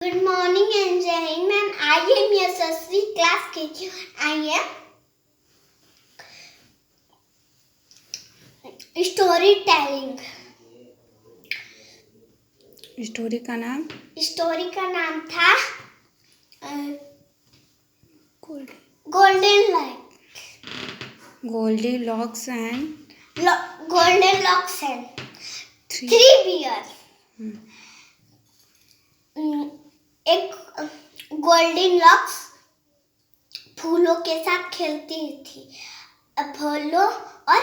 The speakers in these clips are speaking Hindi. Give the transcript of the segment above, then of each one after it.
Good morning and Jai Hind, ma'am. I am your Sasri class KG. I am storytelling. Story का नाम था golden light. Goldilocks and golden locks and three bears. एक गोल्डन लॉक्स फूलों के साथ खेलती थी, फूलों और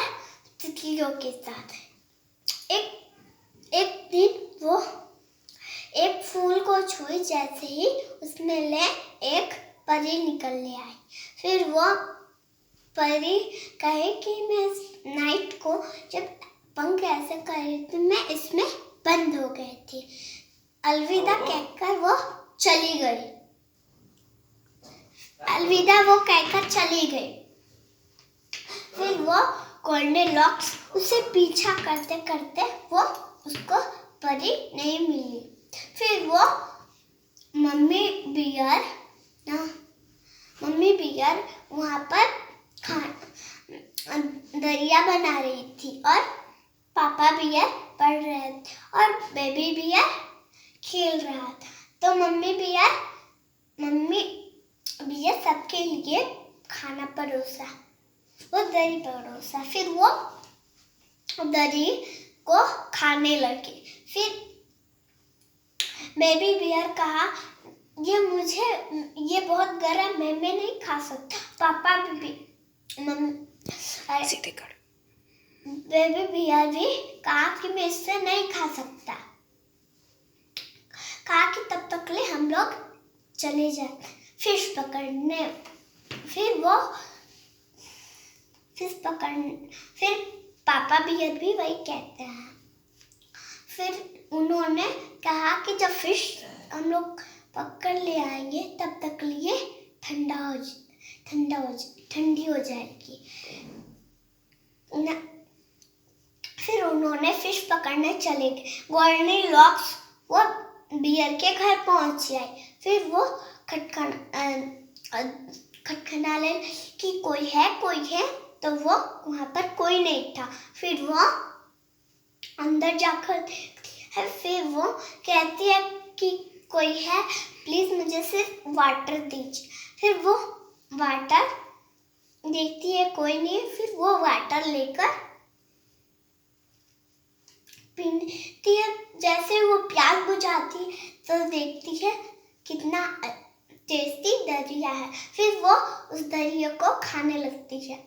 तितलियों के साथ. एक दिन वो एक फूल को छुई, जैसे ही उसमें ले एक परी निकल ले आई. फिर वो परी कहे कि मैं नाइट को जब पंख ऐसे कर रही थी, मैं इसमें बंद हो गई थी. अलविदा कहकर वो चली गई. फिर वो गोल्डीलॉक्स उसे पीछा करते करते वो उसको परी नहीं मिली. फिर वो मम्मी बियर वहाँ पर दरिया बना रही थी और पापा बियर पढ़ रहे थे और बेबी बियर खेल रहा था. तो मम्मी बियर सबके लिए खाना परोसा, वो दही परोसा. फिर वो दही को खाने लगी. फिर बेबी बियर कहा, ये बहुत गर्म है, मैं नहीं खा सकता. बेबी बियर भी कहा कि मैं इससे नहीं खा सकता. कहा कि तब तक ले हम लोग चले जाए फिश पकड़ने. फिर पापा बियर भी वही कहते हैं. फिर उन्होंने कहा कि जब फिश हम लोग पकड़ ले आएंगे तब तक लिए ठंडी हो जाएगी. फिर उन्होंने फिश पकड़ने चले गए. गोल्डीलॉक्स वो बियर के घर पहुंच गए. फिर वो खटखटाने कि कोई है. तो वो वहां पर कोई नहीं था. फिर वो अंदर जाकर फिर वो कहती है कि कोई है, प्लीज मुझे सिर्फ वाटर दीजिए. फिर वो वाटर देखती है, कोई नहीं. फिर वो वाटर लेकर पीती है. जैसे वो प्यास बुझाती तो देखती है कितना टेस्टी दरिया है. फिर वो उस दरिया को खाने लगती है.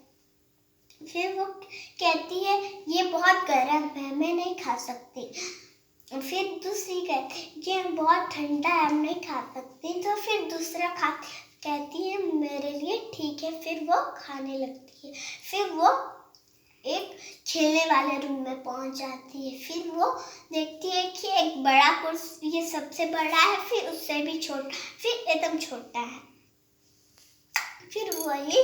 फिर वो कहती है ये बहुत गर्म है, मैं नहीं खा सकती. फिर दूसरी कहती ये बहुत ठंडा है, हम नहीं खा सकती. तो फिर दूसरा कहती है मेरे लिए ठीक है. फिर वो खाने लगती है. फिर वो एक खेलने वाले रूम में पहुंच जाती है. फिर वो देखती है कि एक बड़ा कुर्सी, ये सबसे बड़ा है, फिर उससे भी छोटा, फिर एकदम छोटा है. फिर वही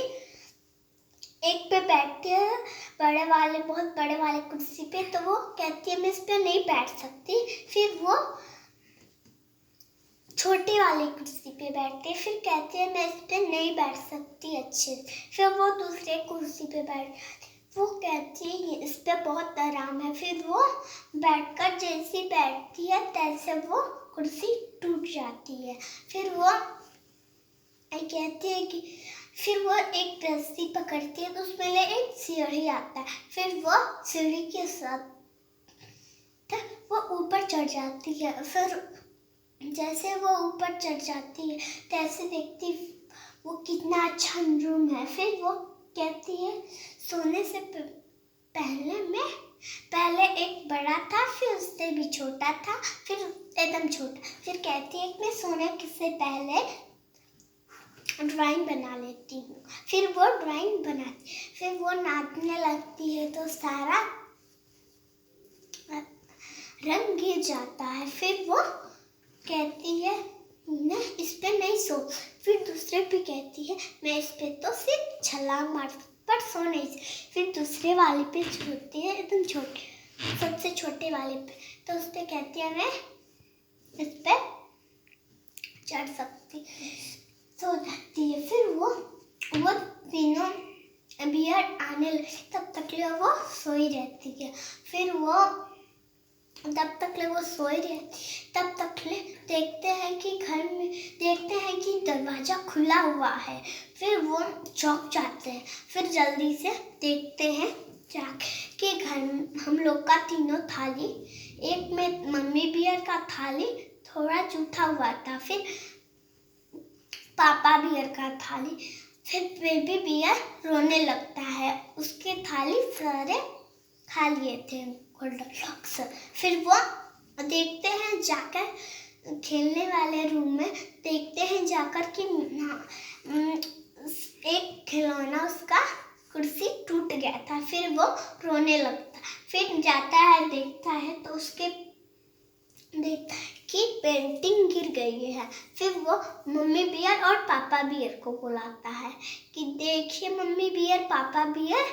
एक पे बैठती है, बहुत बड़े वाले कुर्सी पे. तो वो कहती है मैं इस पे नहीं बैठ सकती. फिर वो छोटे वाले कुर्सी पे बैठती है. फिर कहती है मैं इस पे नहीं बैठ सकती अच्छे. फिर वो दूसरे कुर्सी पे वो कहती है इस पे बहुत आराम है. फिर वो बैठकर जैसे बैठती है तैसे वो कुर्सी टूट जाती है. फिर वो कहती है कि फिर वो एक रस्सी पकड़ती है तो उसमें एक सीढ़ी आता है. फिर वो सीढ़ी के साथ वो ऊपर चढ़ जाती है. फिर जैसे वो ऊपर चढ़ जाती है तैसे देखती वो कितना अच्छा रूम है. फिर वो कहती है सोने से पहले एक बड़ा था, फिर उससे भी छोटा था, फिर एकदम छोटा. फिर कहती है मैं सोने से पहले ड्राइंग बना लेती हूँ. फिर वो ड्राइंग बनाती. फिर वो नाचने लगती है तो सारा रंग गिर जाता है. फिर वो कहती है मैं इस पे नहीं सो. फिर दूसरे पे कहती है मैं इस पे तो सिर्फ छलांग मार पर सो नहीं. फिर दूसरे वाले पे सोती है, एकदम छोटे, सबसे छोटे वाले पे. तो उस पे कहती है मैं इस पे चढ़ सकती, सो जाती है। फिर वो तीनों बियर आने लगे, तब तक ले वो सोई रहती है। फिर वो तब तक ले वो सोई रहती, तब तक ले देखते हैं कि घर में दरवाजा खुला हुआ है। फिर वो चौंक जाते हैं। फिर जल्दी से देखते हैं जाके कि घर हम लोग का तीनों थाली, एक में मम्मी बियर का थाली थोड़ा जूठा हुआ था, फिर पापा बियर का थाली, फिर बेबी बियर रोने लगता है, उसके थाली सारे खा लिए थे गोल्डनलॉक्स। फिर वो देखते हैं जाकर खेलने वाले रूम में, देखते हैं जाकर कि एक खिलौना उसका कुर्सी टूट गया था। फिर वो रोने लगता, फिर जाता है देखता है तो उसके देखता है कि पेंटिंग गिर गई है। फिर वो मम्मी बियर और पापा बियर को बुलाता है कि देखिए मम्मी बियर, पापा बियर,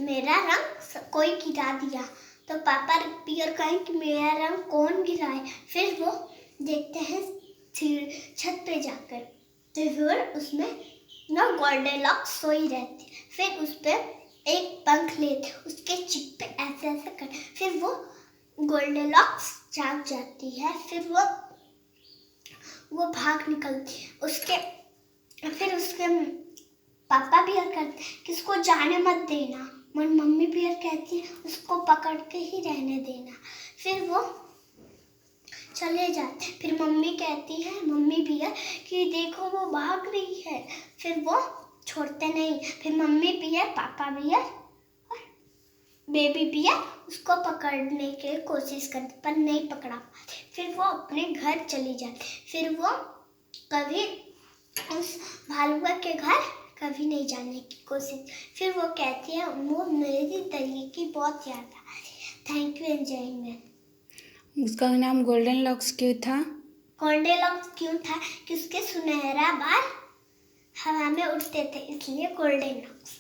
मेरा रंग कोई गिरा दिया। तो पापा बियर कहें कि मेरा रंग कौन गिराए। फिर वो देखते हैं छत पे जाकर, तो फिर उसमें ना गोल्डनलॉक्स सोई रहती। फिर उस पर एक पंख लेते, उसके चिप पे ऐसे ऐसे कर, फिर वो गोल्डनलॉक्स जाग जाती है। फिर वो भाग निकलती है। फिर उसके पापा बियर कहते कि उसको जाने मत देना, और मम्मी बियर कहती है उसको पकड़ के ही रहने देना। फिर वो चले जाते। फिर मम्मी कहती है, मम्मी बियर, कि देखो वो भाग रही है। फिर वो छोड़ते नहीं। फिर मम्मी बियर, पापा बियर और बेबी बियर उसको पकड़ने की कोशिश करते, पर नहीं पकड़ा पाते। फिर वो अपने घर चली जाती। फिर वो कभी उस भालुआ के घर कभी नहीं जाने की कोशिश। फिर वो कहती है, वो मेरी दरिया की बहुत याद आ रही है। Thank you enjoyment. उसका नाम गोल्डनलॉक्स क्यों था? गोल्डनलॉक्स क्यों था कि उसके सुनहरा बाल हवा में उड़ते थे, इसलिए गोल्डनलॉक्स।